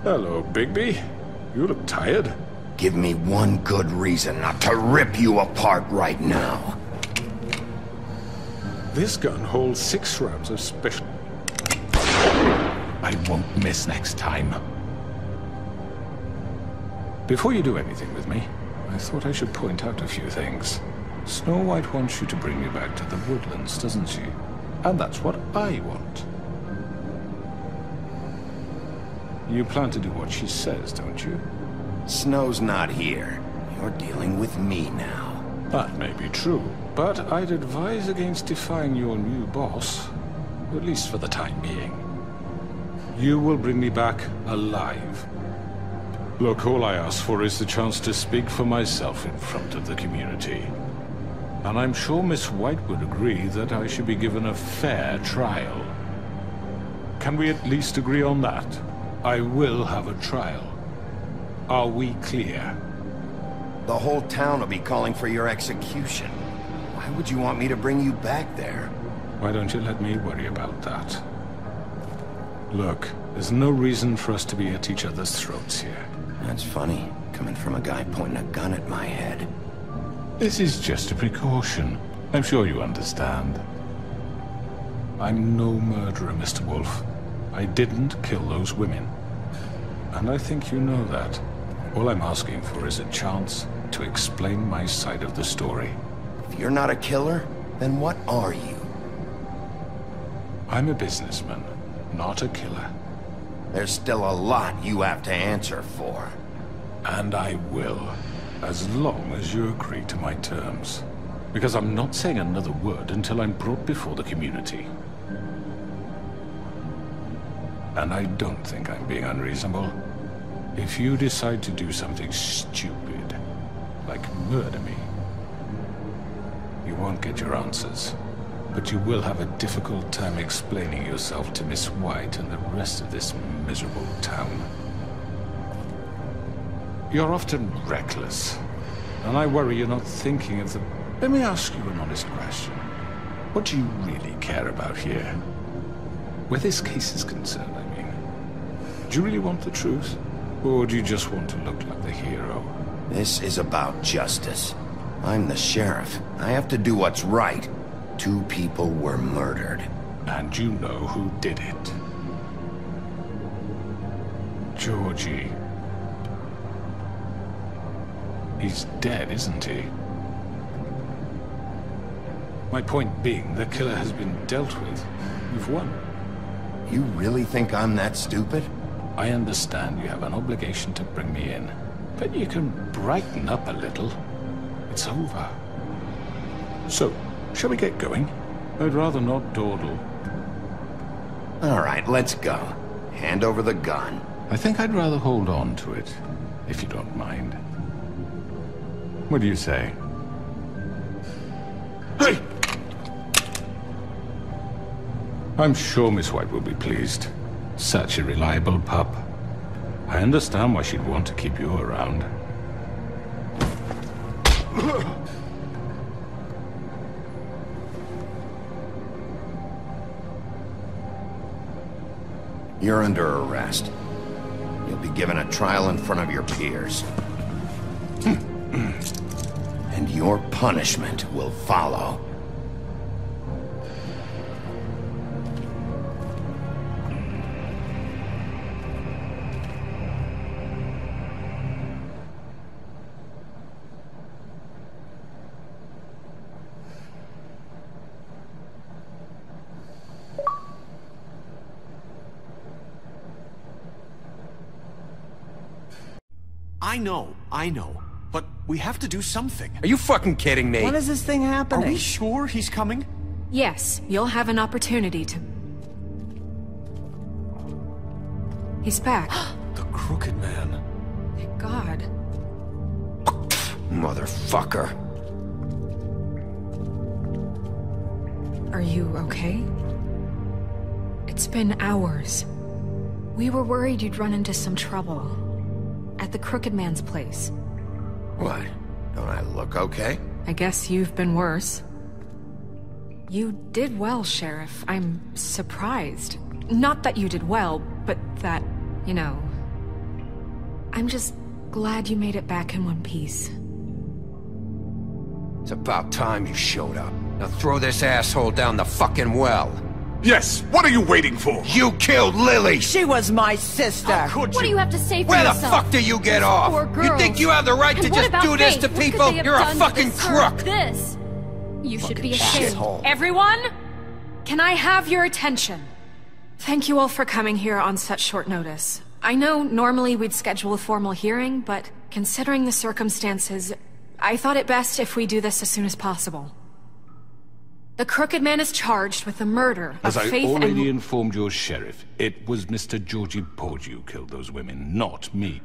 Hello, Bigby. You look tired. Give me one good reason not to rip you apart right now. This gun holds 6 rounds of special... I won't miss next time. Before you do anything with me, I thought I should point out a few things. Snow White wants you to bring me back to the woodlands, doesn't she? And that's what I want. You plan to do what she says, don't you? Snow's not here. You're dealing with me now. That may be true, but I'd advise against defying your new boss, at least for the time being. You will bring me back alive. Look, all I ask for is the chance to speak for myself in front of the community. And I'm sure Miss White would agree that I should be given a fair trial. Can we at least agree on that? I will have a trial. Are we clear? The whole town will be calling for your execution. Why would you want me to bring you back there? Why don't you let me worry about that? Look, there's no reason for us to be at each other's throats here. That's funny, coming from a guy pointing a gun at my head. This is just a precaution. I'm sure you understand. I'm no murderer, Mr. Wolf. I didn't kill those women. And I think you know that. All I'm asking for is a chance to explain my side of the story. If you're not a killer, then what are you? I'm a businessman, not a killer. There's still a lot you have to answer for. And I will, as long as you agree to my terms. Because I'm not saying another word until I'm brought before the community. And I don't think I'm being unreasonable. If you decide to do something stupid, like murder me, you won't get your answers. But you will have a difficult time explaining yourself to Miss White and the rest of this miserable town. You're often reckless, and I worry you're not thinking of the... Let me ask you an honest question. What do you really care about here? Where this case is concerned, I mean. Do you really want the truth? Or do you just want to look like the hero? This is about justice. I'm the sheriff. I have to do what's right. 2 people were murdered. And you know who did it. Georgie. He's dead, isn't he? My point being, the killer has been dealt with. You've won. You really think I'm that stupid? I understand you have an obligation to bring me in, but you can brighten up a little. It's over. So, shall we get going? I'd rather not dawdle. All right, let's go. Hand over the gun. I think I'd rather hold on to it, if you don't mind. What do you say? Hey! I'm sure Miss White will be pleased. Such a reliable pup. I understand why she'd want to keep you around. You're under arrest. You'll be given a trial in front of your peers. And your punishment will follow. I know. But we have to do something. Are you fucking kidding me? When is this thing happening? Are we sure he's coming? Yes, you'll have an opportunity to... He's back. The Crooked Man. Thank God. Motherfucker. Are you okay? It's been hours. We were worried you'd run into some trouble. At the Crooked Man's place. What? Don't I look okay? I guess you've been worse. You did well, Sheriff. I'm surprised. Not that you did well, but that, you know, I'm just glad you made it back in one piece. It's about time you showed up. Now throw this asshole down the fucking well. Yes, what are you waiting for? You killed Lily! She was my sister. How could What do you have to say for Where the yourself? fuck do you get off? Poor You girls. think you have the right to And what just about do this Faith? to What could people? they have You're a done to fucking deserve crook! This. You should be Fucking ashamed. shithole. Everyone? Can I have your attention? Thank you all for coming here on such short notice. I know normally we'd schedule a formal hearing, but considering the circumstances, I thought it best if we do this as soon as possible. The Crooked Man is charged with the murder of As I Faith already and... informed your sheriff, it was Mr. Georgie Porgy who killed those women, not me.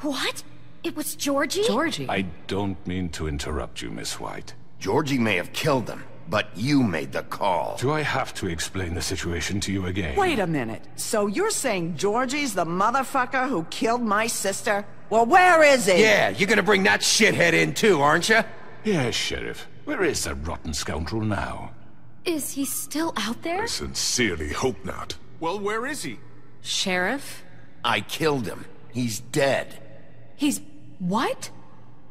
What? It was Georgie? Georgie? I don't mean to interrupt you, Miss White. Georgie may have killed them, but you made the call. Do I have to explain the situation to you again? Wait a minute. So you're saying Georgie's the motherfucker who killed my sister? Well, where is he? Yeah, you're gonna bring that shithead in too, aren't you? Yes, Sheriff. Where is that rotten scoundrel now? Is he still out there? I sincerely hope not. Well, where is he? Sheriff? I killed him. He's dead. He's... what?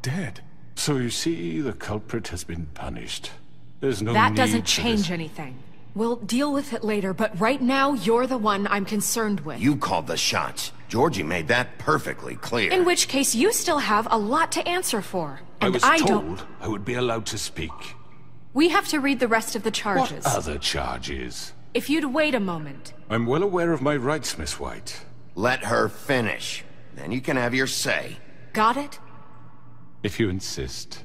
Dead. So you see, the culprit has been punished. There's no That need doesn't for change this. anything. We'll deal with it later, but right now, you're the one I'm concerned with. You called the shots. Georgie made that perfectly clear. In which case, you still have a lot to answer for. I And was don't... told I would be allowed to speak. We have to read the rest of the What charges. other charges? If you'd wait a moment. I'm well aware of my rights, Miss White. Let her finish. Then you can have your say. Got it? If you insist.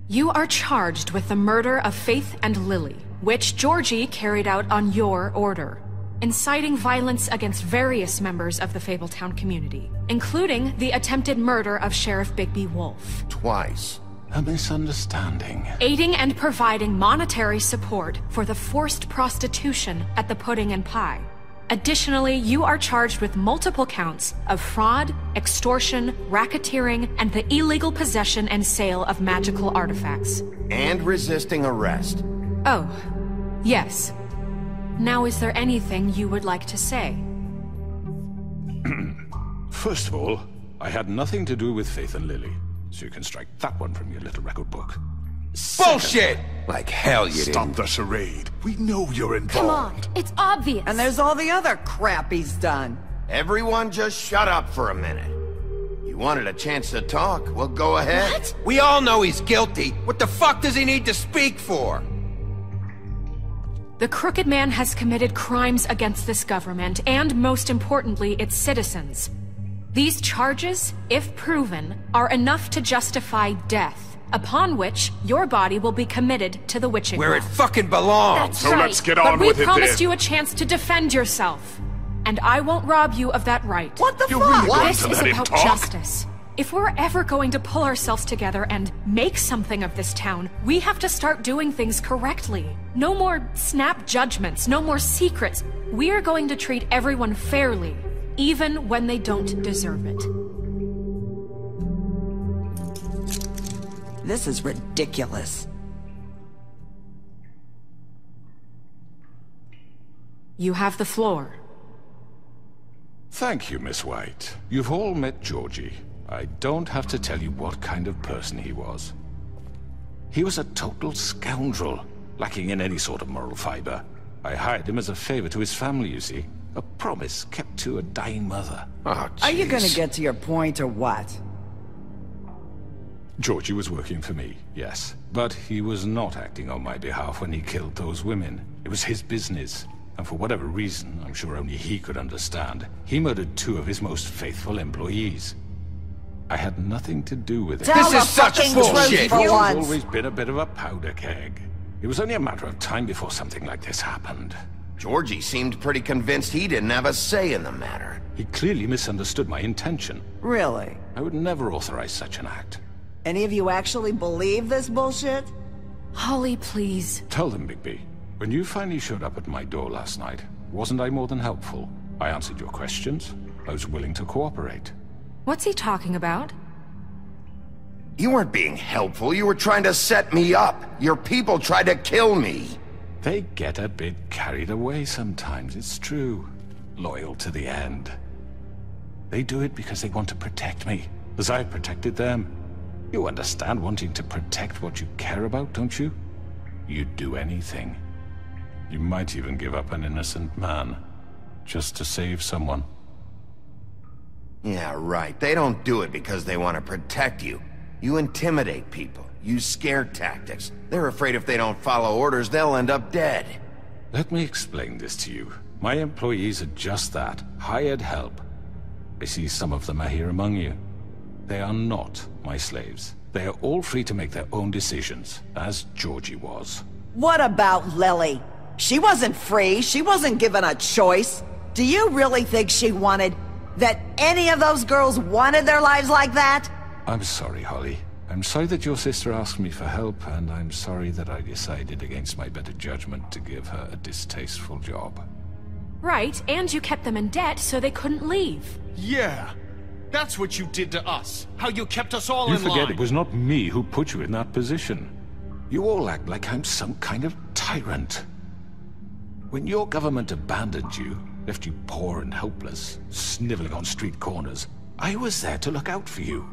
You are charged with the murder of Faith and Lily, which Georgie carried out on your order, inciting violence against various members of the Fabletown community, including the attempted murder of Sheriff Bigby Wolf. Twice. A misunderstanding. Aiding and providing monetary support for the forced prostitution at the Pudding and Pie. Additionally, you are charged with multiple counts of fraud, extortion, racketeering, and the illegal possession and sale of magical artifacts. And resisting arrest. Oh, yes. Now, is there anything you would like to say? First of all, I had nothing to do with Faith and Lily, so you can strike that one from your little record book. Bullshit! Like hell you Stop didn't. the charade. We know you're involved. Come on, it's obvious. And there's all the other crap he's done. Everyone just shut up for a minute. You wanted a chance to talk, well go ahead. What? We all know he's guilty. What the fuck does he need to speak for? The Crooked Man has committed crimes against this government, and most importantly, its citizens. These charges, if proven, are enough to justify death, upon which your body will be committed to the witching Where it well. fucking belongs. That's So right. let's get But on we with it promised then. you a chance to defend yourself, and I won't rob you of that right. What the You're fuck? really going This to is let him about talk? justice. If we're ever going to pull ourselves together and make something of this town, we have to start doing things correctly. No more snap judgments, no more secrets. We are going to treat everyone fairly, even when they don't deserve it. This is ridiculous. You have the floor. Thank you, Miss White. You've all met Georgie. I don't have to tell you what kind of person he was. He was a total scoundrel, lacking in any sort of moral fiber. I hired him as a favor to his family, you see. A promise kept to a dying mother. Oh, Are you gonna jeez. get to your point or what? Georgie was working for me, yes. But he was not acting on my behalf when he killed those women. It was his business. And for whatever reason, I'm sure only he could understand, he murdered 2 of his most faithful employees. I had nothing to do with it. Tell This the is such fucking bullshit. truth for He's once. always been a bit of a powder keg. It was only a matter of time before something like this happened. Georgie seemed pretty convinced he didn't have a say in the matter. He clearly misunderstood my intention. Really? I would never authorize such an act. Any of you actually believe this bullshit? Holly, please. Tell them, Bigby. When you finally showed up at my door last night, wasn't I more than helpful? I answered your questions. I was willing to cooperate. What's he talking about? You weren't being helpful, you were trying to set me up. Your people tried to kill me. They get a bit carried away sometimes, it's true. Loyal to the end. They do it because they want to protect me, as I've protected them. You understand wanting to protect what you care about, don't you? You'd do anything. You might even give up an innocent man, just to save someone. Yeah, right. They don't do it because they want to protect you. You intimidate people, use scare tactics. They're afraid if they don't follow orders, they'll end up dead. Let me explain this to you. My employees are just that, hired help. I see some of them are here among you. They are not my slaves. They are all free to make their own decisions, as Georgie was. What about Lily? She wasn't free. She wasn't given a choice. Do you really think she wanted... that any of those girls wanted their lives like that? I'm sorry, Holly. I'm sorry that your sister asked me for help, and I'm sorry that I decided against my better judgment to give her a distasteful job. Right, and you kept them in debt so they couldn't leave. Yeah. That's what you did to us. How you kept us all in line. You forget it was not me who put you in that position. You all act like I'm some kind of tyrant. When your government abandoned you, left you poor and helpless, sniveling on street corners, I was there to look out for you.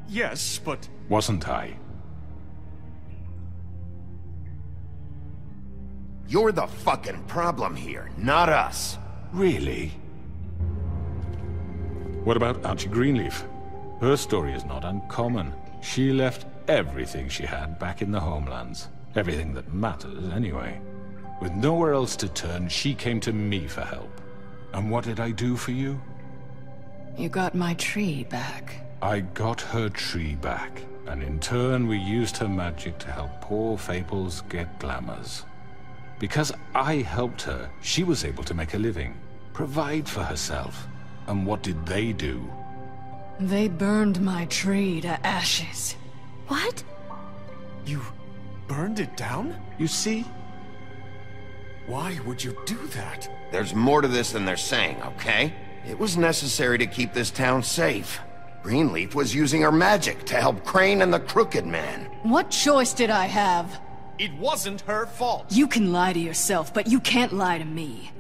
Yes, but... Wasn't I? You're the fucking problem here, not us. Really? What about Archie Greenleaf? Her story is not uncommon. She left everything she had back in the homelands. Everything that matters, anyway. With nowhere else to turn, she came to me for help. And what did I do for you? You got my tree back. I got her tree back, and in turn we used her magic to help poor Fables get glamours. Because I helped her, she was able to make a living, provide for herself. And what did they do? They burned my tree to ashes. What? You burned it down? You see? Why would you do that? There's more to this than they're saying, okay? It was necessary to keep this town safe. Greenleaf was using her magic to help Crane and the Crooked Man. What choice did I have? It wasn't her fault. You can lie to yourself, but you can't lie to me.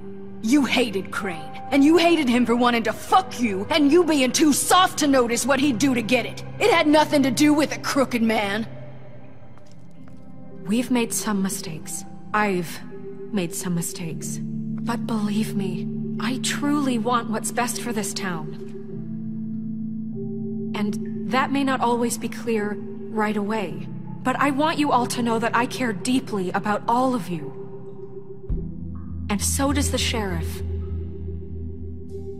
You hated Crane, and you hated him for wanting to fuck you, and you being too soft to notice what he'd do to get it. It had nothing to do with the Crooked Man. We've made some mistakes. I've made some mistakes. But believe me, I truly want what's best for this town. And that may not always be clear right away, but I want you all to know that I care deeply about all of you. And so does the sheriff.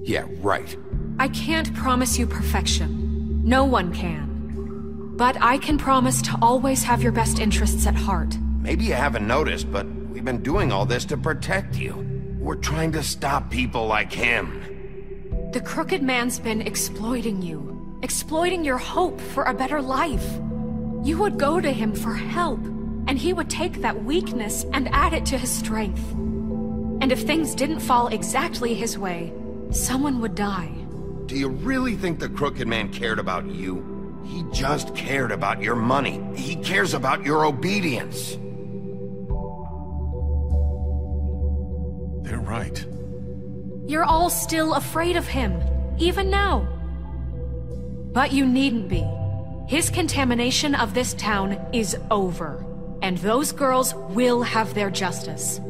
Yeah, right. I can't promise you perfection. No one can. But I can promise to always have your best interests at heart. Maybe you haven't noticed, but we've been doing all this to protect you. We're trying to stop people like him. The Crooked Man's been exploiting you. Exploiting your hope for a better life. You would go to him for help, and he would take that weakness and add it to his strength. And if things didn't fall exactly his way, someone would die. Do you really think the Crooked Man cared about you? He just cared about your money. He cares about your obedience. They're right. You're all still afraid of him, even now. But you needn't be. His contamination of this town is over, and those girls will have their justice.